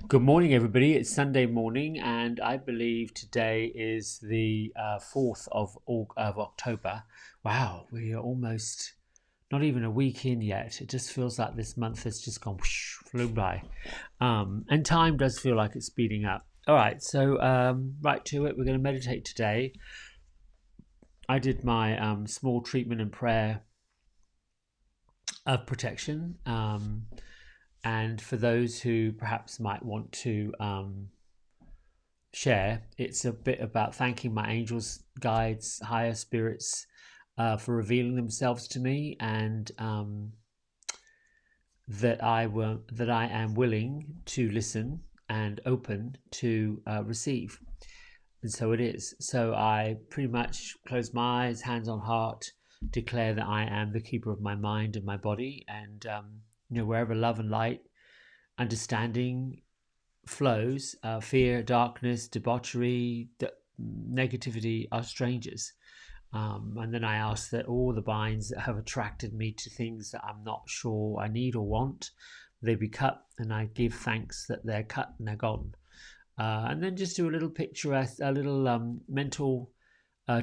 Good morning, everybody. It's Sunday morning, and I believe today is the 4th of October. Wow, we are almost not even a week in yet. It just feels like this month has just gone whoosh, flew by. And time does feel like it's speeding up. All right, so right to it. We're going to meditate today. I did my small treatment and prayer of protection. And for those who perhaps might want to share, it's a bit about thanking my angels, guides, higher spirits for revealing themselves to me, and that I am willing to listen and open to receive. And so it is. So I pretty much close my eyes, hands on heart, declare that I am the keeper of my mind and my body, and wherever love and light, understanding flows, fear, darkness, debauchery, negativity are strangers. And then I ask that all the binds that have attracted me to things that I'm not sure I need or want, they be cut, and I give thanks that they're cut and they're gone. And then just do a little a little mental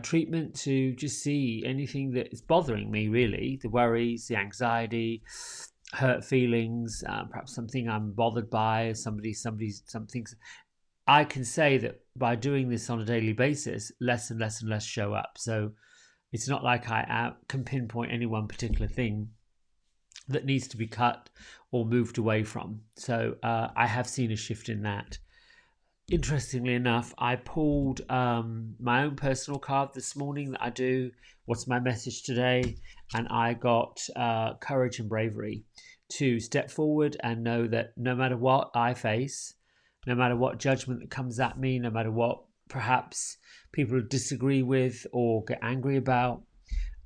treatment to just see anything that is bothering me, really, the worries, the anxiety, hurt feelings, perhaps something I'm bothered by, some things. I can say that by doing this on a daily basis, less and less and less show up. So it's not like I can pinpoint any one particular thing that needs to be cut or moved away from. So I have seen a shift in that. Interestingly enough, I pulled my own personal card this morning that I do. What's my message today? And I got courage and bravery to step forward and know that no matter what I face, no matter what judgment that comes at me, no matter what perhaps people disagree with or get angry about,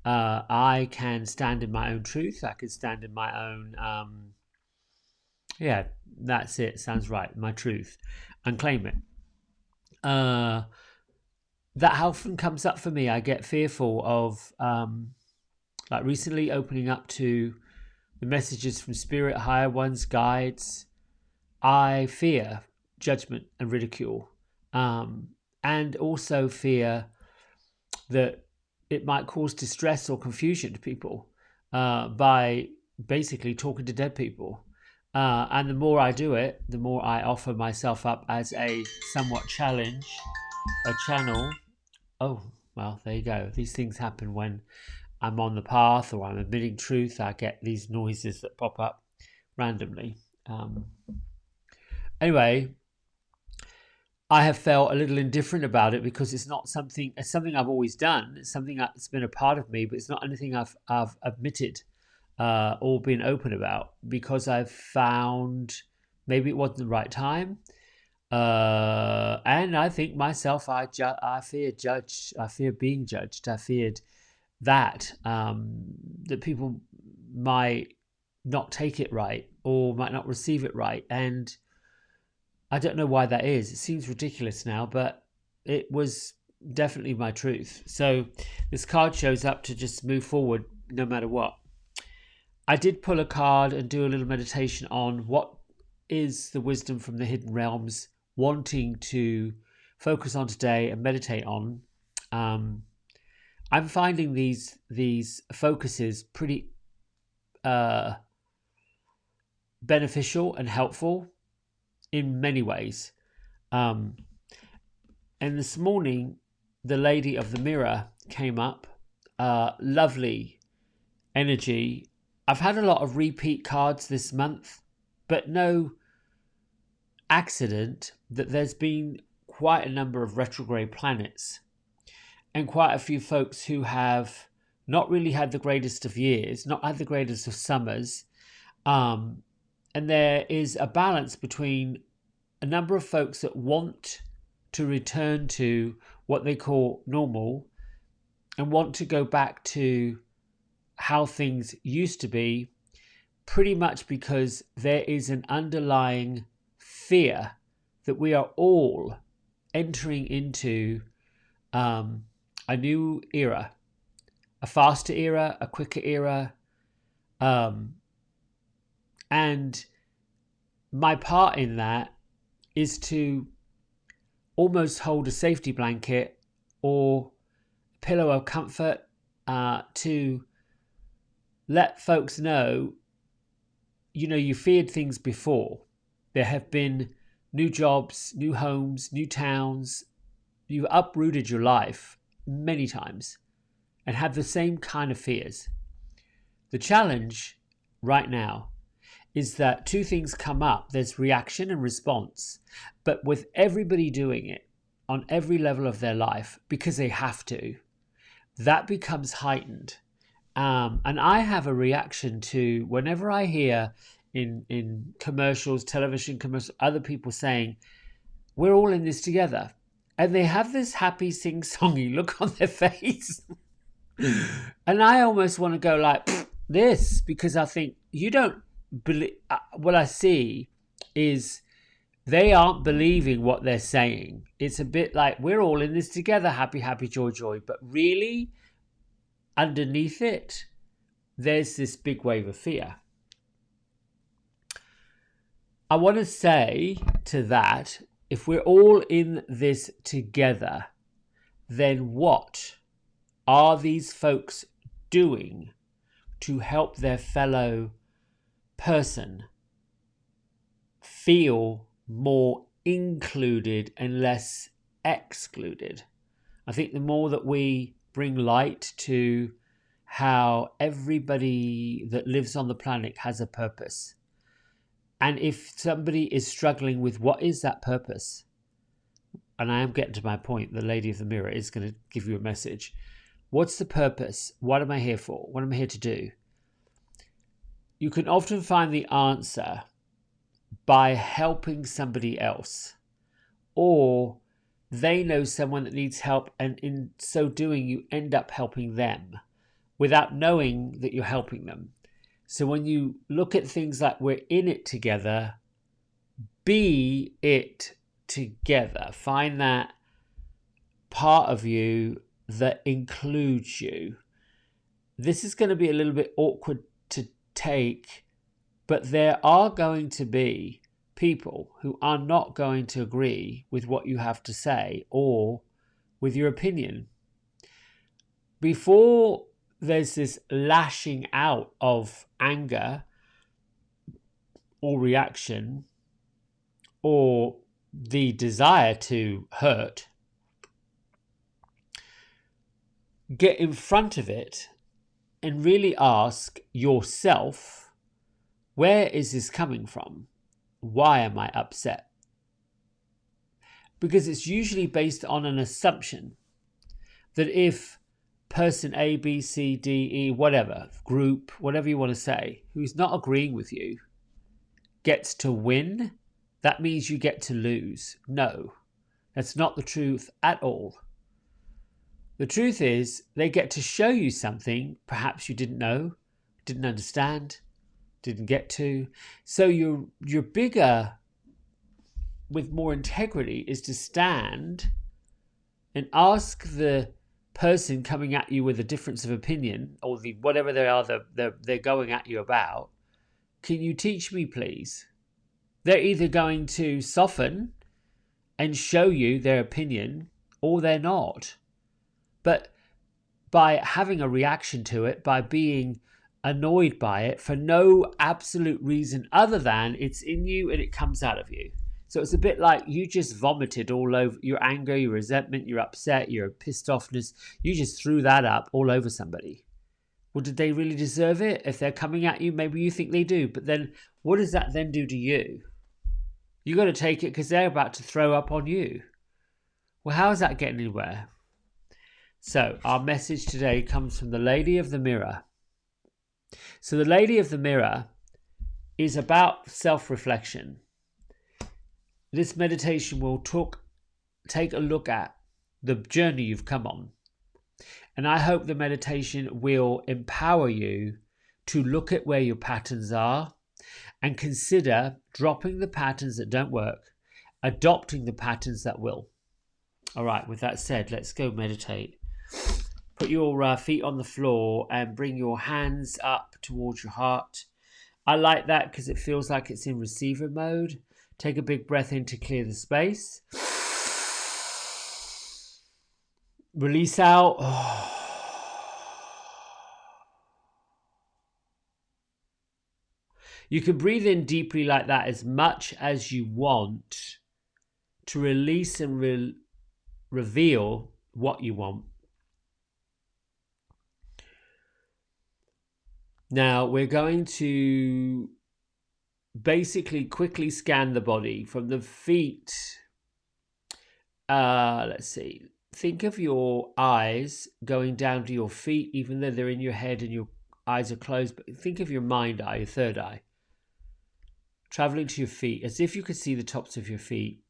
I can stand in my own truth. I can stand in my own, that's it. Sounds right. My truth, and claim it. That often comes up for me. I get fearful of, like recently, opening up to the messages from spirit, higher ones, guides. I fear judgment and ridicule, and also fear that it might cause distress or confusion to people by basically talking to dead people. And the more I do it, the more I offer myself up as a somewhat challenge, a channel. Oh, well, there you go. These things happen when I'm on the path or I'm admitting truth. I get these noises that pop up randomly. Anyway, I have felt a little indifferent about it because it's something I've always done. It's something that's been a part of me, but it's not anything I've admitted or been open about, because I've found maybe it wasn't the right time. And I think myself, I fear being judged. I feared that that people might not take it right or might not receive it right, and I don't know why that is. It seems ridiculous now, but it was definitely my truth. So this card shows up to just move forward no matter what. I did pull a card and do a little meditation on what is the wisdom from the hidden realms wanting to focus on today and meditate on. I'm finding these focuses pretty beneficial and helpful in many ways. And this morning, the Lady of the Mirror came up. Lovely energy. I've had a lot of repeat cards this month, but no accident that there's been quite a number of retrograde planets and quite a few folks who have not really had the greatest of years, not had the greatest of summers. And there is a balance between a number of folks that want to return to what they call normal and want to go back to how things used to be, pretty much because there is an underlying fear that we are all entering into a new era, a faster era, a quicker era. And my part in that is to almost hold a safety blanket or pillow of comfort, to let folks know, you feared things before. There have been new jobs, new homes, new towns. You've uprooted your life many times and have the same kind of fears. The challenge right now is that two things come up. There's reaction and response, but with everybody doing it on every level of their life because they have to, that becomes heightened. And I have a reaction to whenever I hear in commercials, television commercials, other people saying, we're all in this together. And they have this happy sing-songy look on their face. And I almost want to go like this, because I think you don't believe. What I see is they aren't believing what they're saying. It's a bit like, we're all in this together, happy, happy, joy, joy. But really, underneath it, there's this big wave of fear. I want to say to that, if we're all in this together, then what are these folks doing to help their fellow person feel more included and less excluded? I think the more that we bring light to how everybody that lives on the planet has a purpose, and if somebody is struggling with what is that purpose, and I am getting to my point, the lady of the mirror is going to give you a message. What's the purpose? What am I here for? What am I here to do? You can often find the answer by helping somebody else, or they know someone that needs help, and in so doing you end up helping them without knowing that you're helping them. So when you look at things like we're in it together, be it together. Find that part of you that includes you. This is going to be a little bit awkward to take, but there are going to be people who are not going to agree with what you have to say or with your opinion. Before there's this lashing out of anger or reaction or the desire to hurt, get in front of it and really ask yourself, where is this coming from? Why am I upset? Because it's usually based on an assumption that if person A, B, C, D, E, whatever, group, whatever you want to say, who's not agreeing with you, gets to win, that means you get to lose. No, that's not the truth at all. The truth is they get to show you something perhaps you didn't know, didn't understand, didn't get to. So your bigger, with more integrity, is to stand and ask the person coming at you with a difference of opinion, or the whatever they are they're going at you about, can you teach me please? They're either going to soften and show you their opinion, or they're not. But by having a reaction to it, by being annoyed by it for no absolute reason other than it's in you and it comes out of you. So it's a bit like you just vomited all over your anger, your resentment, your upset, your pissed offness. You just threw that up all over somebody. Well, did they really deserve it? If they're coming at you, maybe you think they do. But then what does that then do to you? You got to take it because they're about to throw up on you. Well, how is that getting anywhere? So our message today comes from the Lady of the Mirror. So the Lady of the Mirror is about self-reflection. This meditation will take a look at the journey you've come on. And I hope the meditation will empower you to look at where your patterns are and consider dropping the patterns that don't work, adopting the patterns that will. All right, with that said, let's go meditate. Put your feet on the floor and bring your hands up towards your heart. I like that because it feels like it's in receiver mode. Take a big breath in to clear the space. Release out. You can breathe in deeply like that as much as you want to release and reveal what you want. Now we're going to basically quickly scan the body from the feet. Let's see. Think of your eyes going down to your feet, even though they're in your head and your eyes are closed. But think of your mind eye, your third eye, traveling to your feet as if you could see the tops of your feet.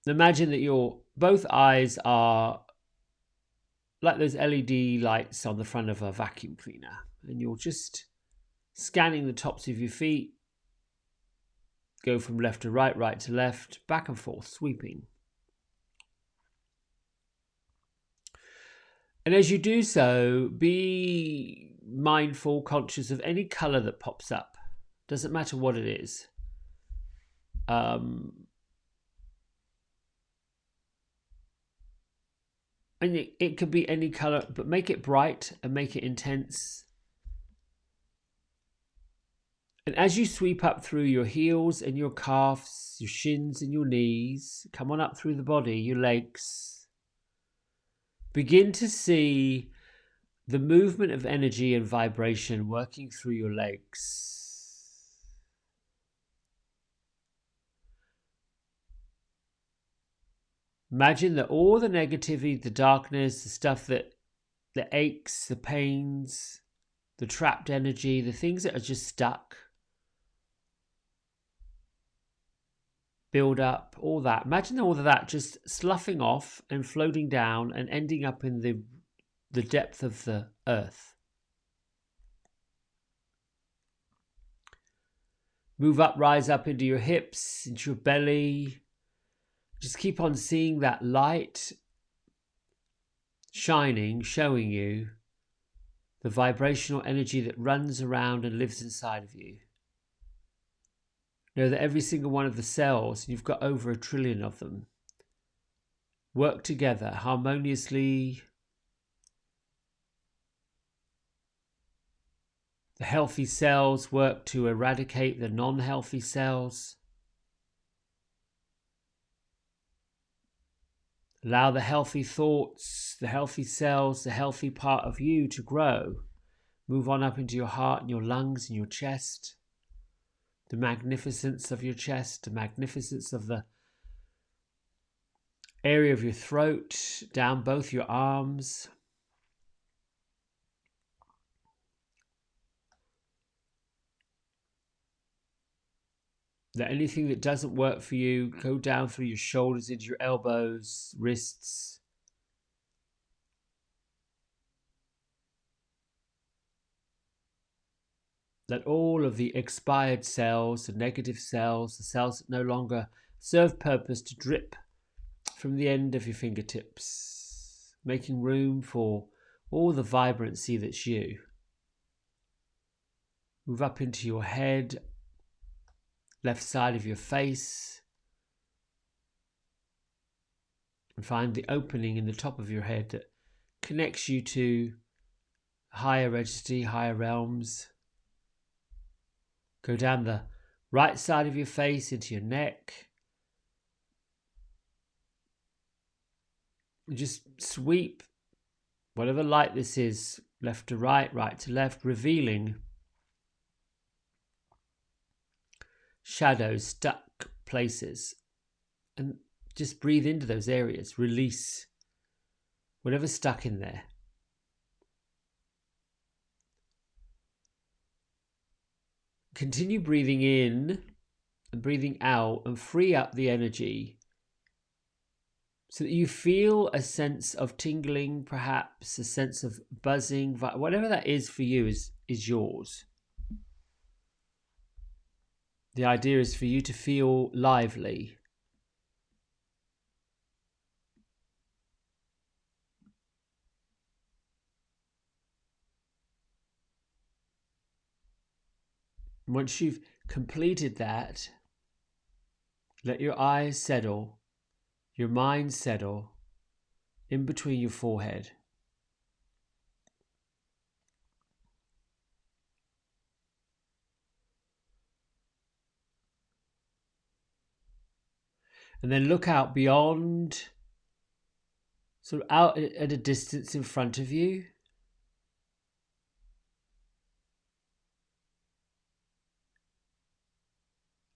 Imagine that your both eyes are like those LED lights on the front of a vacuum cleaner, and you're just scanning the tops of your feet. Go from left to right, right to left, back and forth, sweeping. And as you do so, be mindful, conscious of any color that pops up. Doesn't matter what it is. And it could be any color, but make it bright and make it intense. And as you sweep up through your heels and your calves, your shins and your knees, come on up through the body, your legs, begin to see the movement of energy and vibration working through your legs. Imagine that all the negativity, the darkness, the stuff that the aches, the pains, the trapped energy, the things that are just stuck, build up, all that. Imagine all of that just sloughing off and floating down and ending up in the depth of the earth. Move up, rise up into your hips, into your belly. Just keep on seeing that light shining, showing you the vibrational energy that runs around and lives inside of you. Know that every single one of the cells, you've got over 1 trillion of them, work together harmoniously. The healthy cells work to eradicate the non-healthy cells. Allow the healthy thoughts, the healthy cells, the healthy part of you to grow. Move on up into your heart and your lungs and your chest. The magnificence of your chest, the magnificence of the area of your throat, down both your arms. Let anything that doesn't work for you go down through your shoulders into your elbows, wrists. Let all of the expired cells, the negative cells, the cells that no longer serve purpose to drip from the end of your fingertips, making room for all the vibrancy that's you. Move up into your head, left side of your face, and find the opening in the top of your head that connects you to higher registry, higher realms. Go down the right side of your face into your neck. And just sweep whatever light this is, left to right, right to left, revealing shadows, stuck places. And just breathe into those areas. Release whatever's stuck in there. Continue breathing in and breathing out and free up the energy so that you feel a sense of tingling, perhaps a sense of buzzing, whatever that is for you is yours. The idea is for you to feel lively. Once you've completed that, let your eyes settle, your mind settle in between your forehead. And then look out beyond, sort of out at a distance in front of you.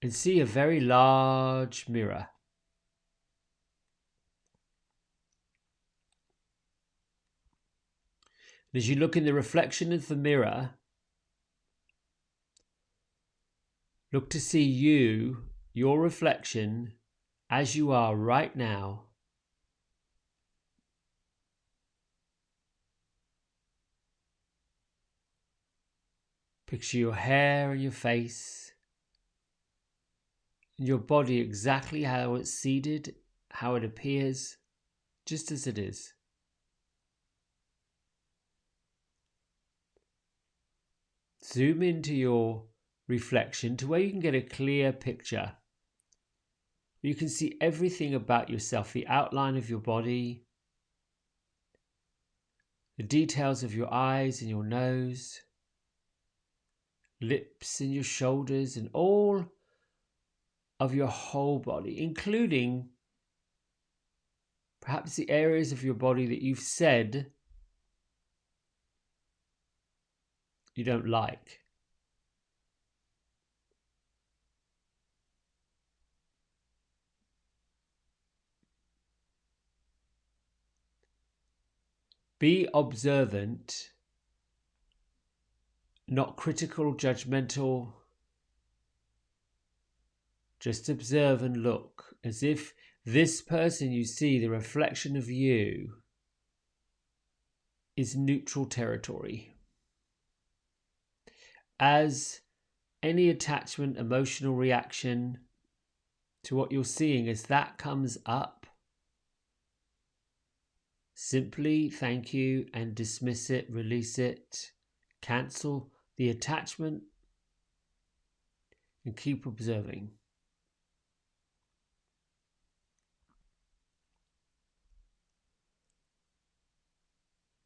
And see a very large mirror. As you look in the reflection of the mirror, look to see you, your reflection, as you are right now. Picture your hair and your face, and your body exactly how it's seated, how it appears, just as it is. Zoom into your reflection to where you can get a clear picture. You can see everything about yourself, the outline of your body, the details of your eyes and your nose, lips and your shoulders, and all of your whole body, including perhaps the areas of your body that you've said you don't like. Be observant, not critical, judgmental. Just observe and look as if this person you see, the reflection of you, is neutral territory. As any attachment, emotional reaction to what you're seeing, as that comes up, simply thank you and dismiss it, release it, cancel the attachment, and keep observing.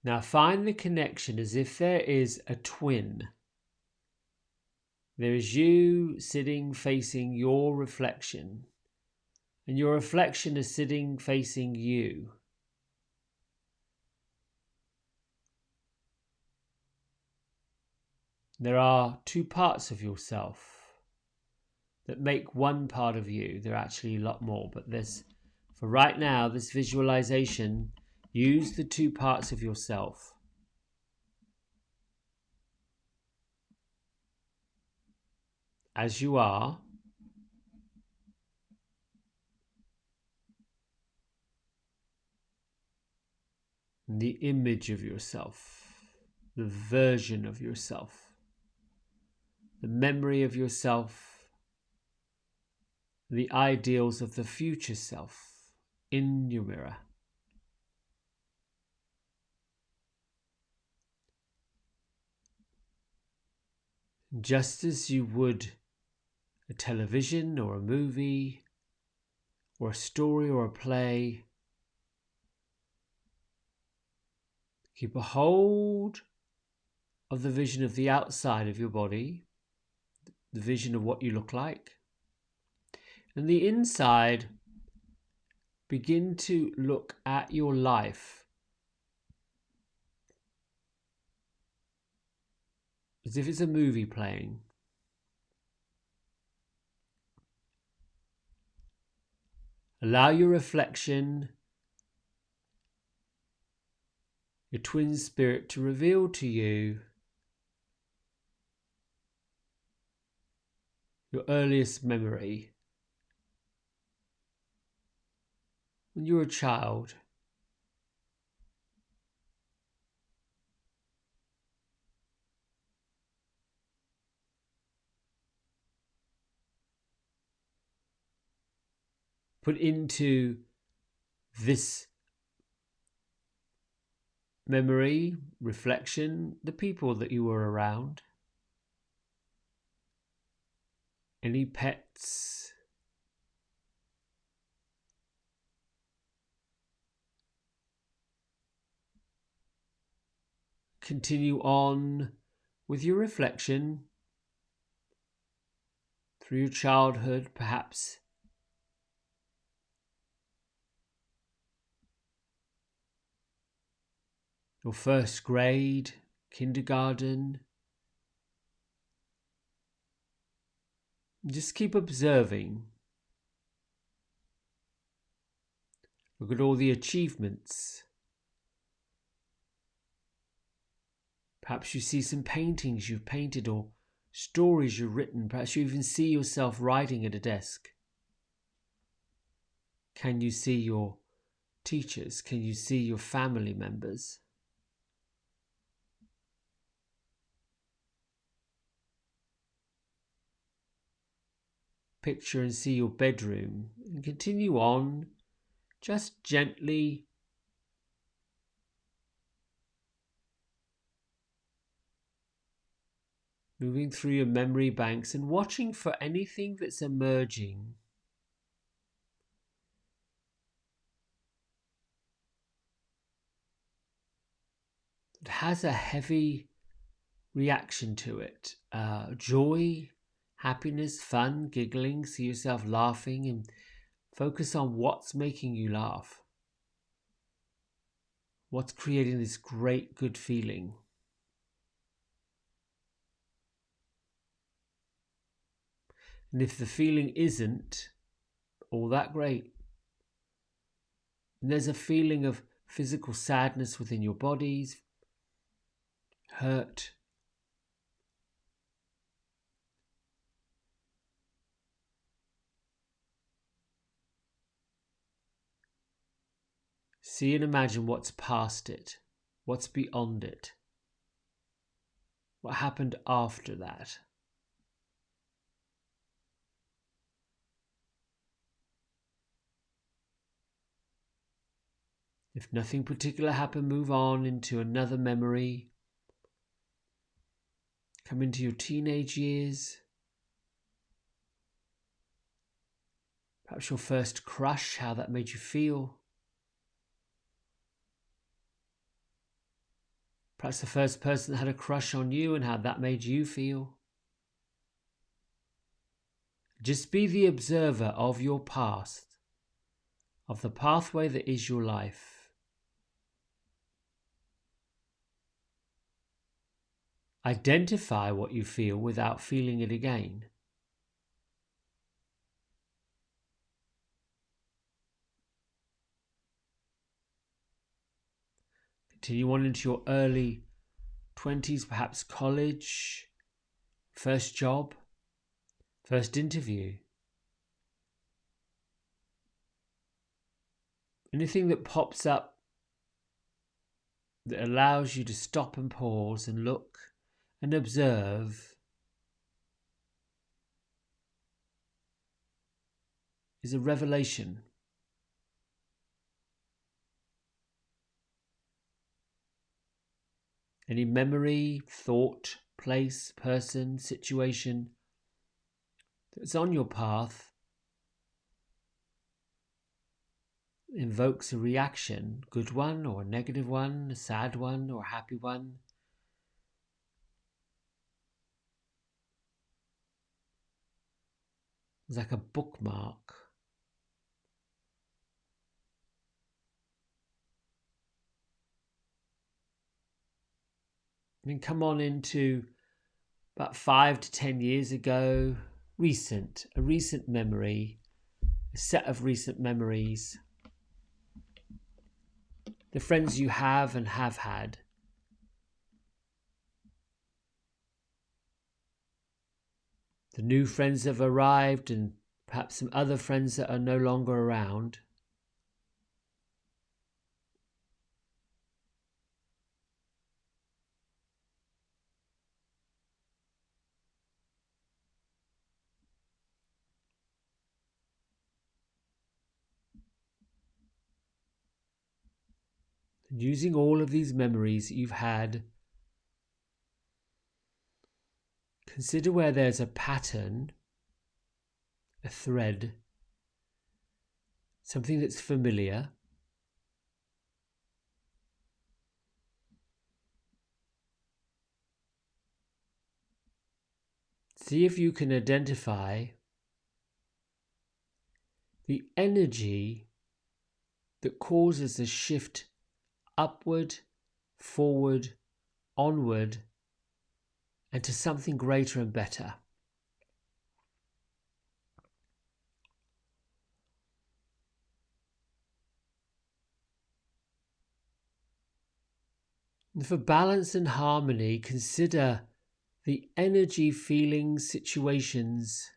Now find the connection as if there is a twin. There is you sitting facing your reflection, and your reflection is sitting facing you. There are two parts of yourself that make one part of you. There are actually a lot more, but for right now, this visualization, use the two parts of yourself. As you are, the image of yourself, the version of yourself, the memory of yourself, the ideals of the future self in your mirror. Just as you would a television or a movie or a story or a play, keep a hold of the vision of the outside of your body, the vision of what you look like, and the inside, begin to look at your life as if it's a movie playing. Allow your reflection, your twin spirit, to reveal to you your earliest memory. When you were a child, put into this memory, reflection, the people that you were around. Any pets? Continue on with your reflection through your childhood, perhaps your first grade, kindergarten. Just keep observing. Look at all the achievements. Perhaps you see some paintings you've painted or stories you've written. Perhaps you even see yourself writing at a desk. Can you see your teachers? Can you see your family members? Picture and see your bedroom, and continue on, just gently moving through your memory banks and watching for anything that's emerging. It has a heavy reaction to it. Joy, happiness, fun, giggling. See yourself laughing and focus on what's making you laugh. What's creating this great, good feeling. And if the feeling isn't all that great, and there's a feeling of physical sadness within your bodies, hurt, see and imagine what's past it, what's beyond it, what happened after that. If nothing particular happened, move on into another memory. Come into your teenage years. Perhaps your first crush, how that made you feel. Perhaps the first person that had a crush on you and how that made you feel. Just be the observer of your past, of the pathway that is your life. Identify what you feel without feeling it again. Continue on into your early 20s, perhaps college, first job, first interview. Anything that pops up that allows you to stop and pause and look and observe is a revelation. Any memory, thought, place, person, situation that's on your path invokes a reaction, good one or a negative one, a sad one or a happy one. It's like a bookmark. Then come on into about 5 to 10 years ago, a recent memory, a set of recent memories. The friends you have and have had. The new friends have arrived and perhaps some other friends that are no longer around. And using all of these memories that you've had, consider where there's a pattern a thread, something that's familiar. See if you can identify the energy that causes a shift upward, forward, onward, and to something greater and better. And for balance and harmony, consider the energy, feelings, situations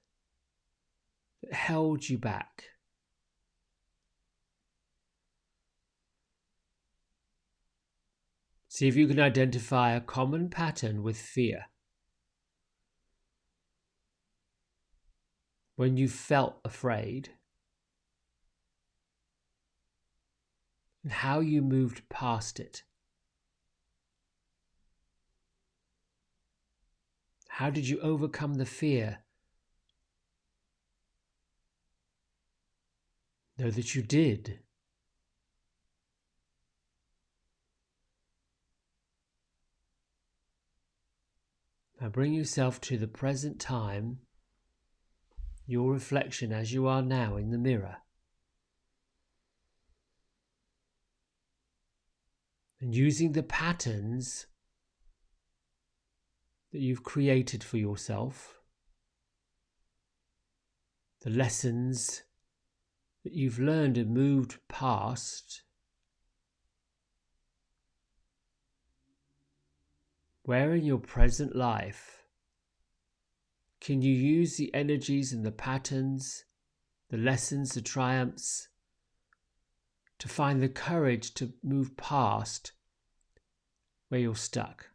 that held you back. See if you can identify a common pattern with fear. When you felt afraid, and how you moved past it. How did you overcome the fear? Know that you did. Now bring yourself to the present time, your reflection as you are now in the mirror. And using the patterns that you've created for yourself, the lessons that you've learned and moved past, where in your present life can you use the energies and the patterns, the lessons, the triumphs, to find the courage to move past where you're stuck?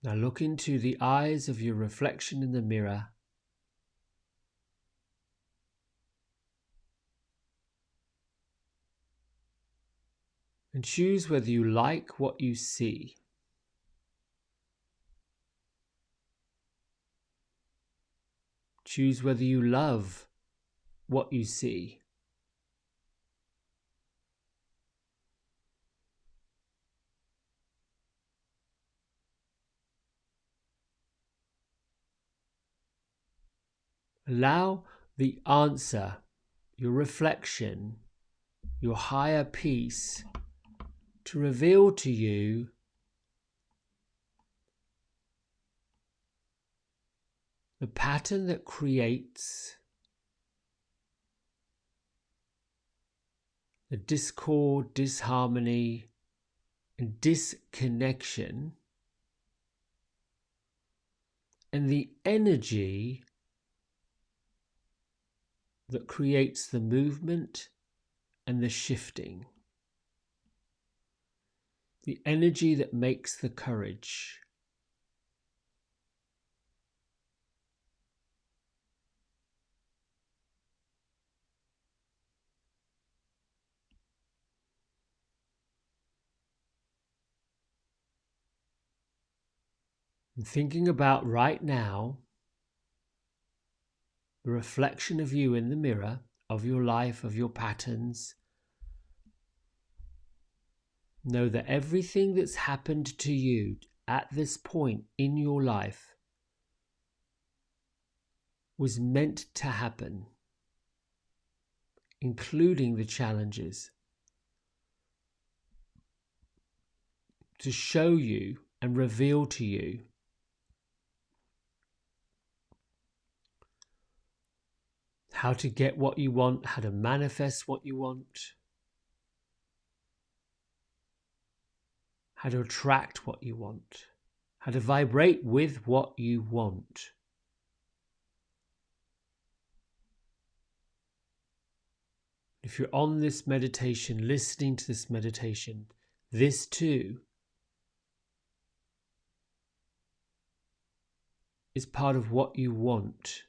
Now look into the eyes of your reflection in the mirror and choose whether you like what you see. Choose whether you love what you see. Allow the answer, your reflection, your higher peace to reveal to you the pattern that creates the discord, disharmony, and disconnection, and the energy that creates the movement and the shifting. The energy that makes the courage. And thinking about right now, the reflection of you in the mirror, of your life, of your patterns. Know that everything that's happened to you at this point in your life was meant to happen, including the challenges, to show you and reveal to you how to get what you want, how to manifest what you want, how to attract what you want, how to vibrate with what you want. If you're on this meditation, listening to this meditation, this too is part of what you want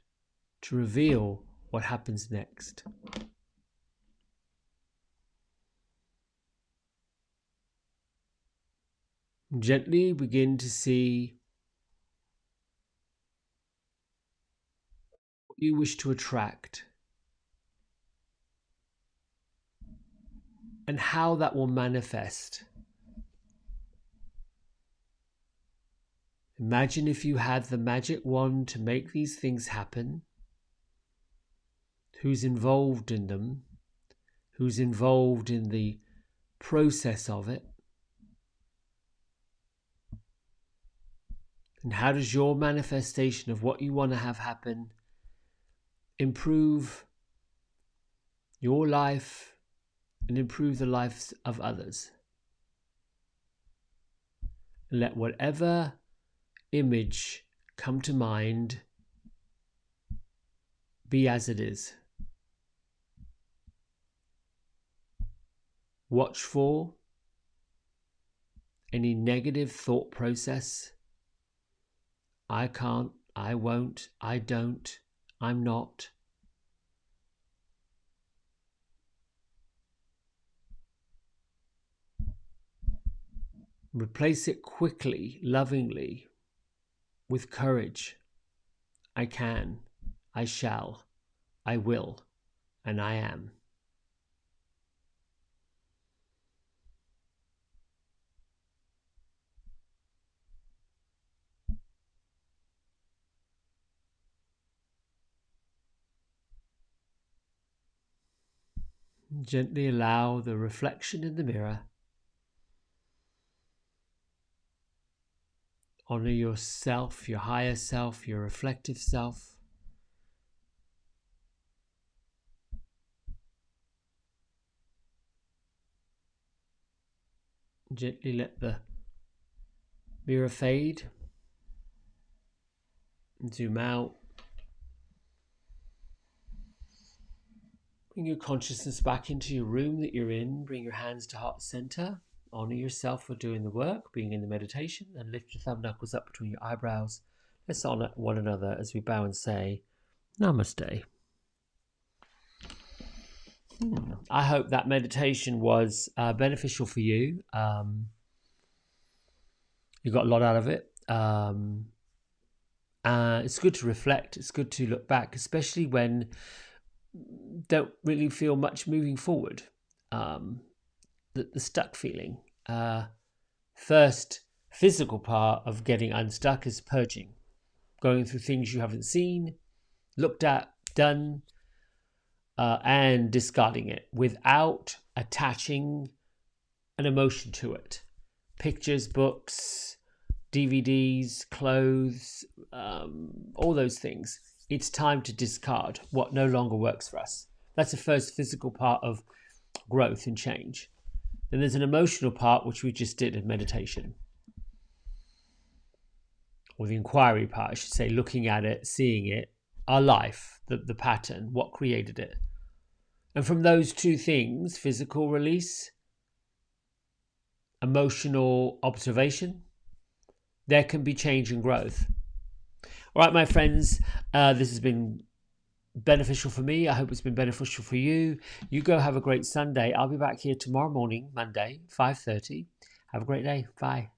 to reveal what happens next. Gently begin to see what you wish to attract and how that will manifest. Imagine if you had the magic wand to make these things happen. Who's involved in them? Who's involved in the process of it? And how does your manifestation of what you want to have happen improve your life and improve the lives of others? And let whatever image come to mind be as it is. Watch for any negative thought process. I can't, I won't, I don't, I'm not. Replace it quickly, lovingly, with courage. I can, I shall, I will, and I am. Gently allow the reflection in the mirror. Honor yourself, your higher self, your reflective self. Gently let the mirror fade. Zoom out. Bring your consciousness back into your room that you're in. Bring your hands to heart center. Honor yourself for doing the work, being in the meditation, and lift your thumb knuckles up between your eyebrows. Let's honor one another as we bow and say, Namaste. I hope that meditation was beneficial for you. You got a lot out of it. It's good to reflect. It's good to look back, especially when don't really feel much moving forward. The stuck feeling. First physical part of getting unstuck is purging. Going through things you haven't seen, looked at, done, and discarding it without attaching an emotion to it. Pictures, books, DVDs, clothes, all those things. It's time to discard what no longer works for us. That's the first physical part of growth and change. Then there's an emotional part, which we just did in meditation. Or the inquiry part, I should say, looking at it, seeing it, our life, the pattern, what created it. And from those two things, physical release, emotional observation, there can be change and growth. All right, my friends, this has been beneficial for me. I hope it's been beneficial for you. You go have a great Sunday. I'll be back here tomorrow morning, Monday, 5:30. Have a great day. Bye.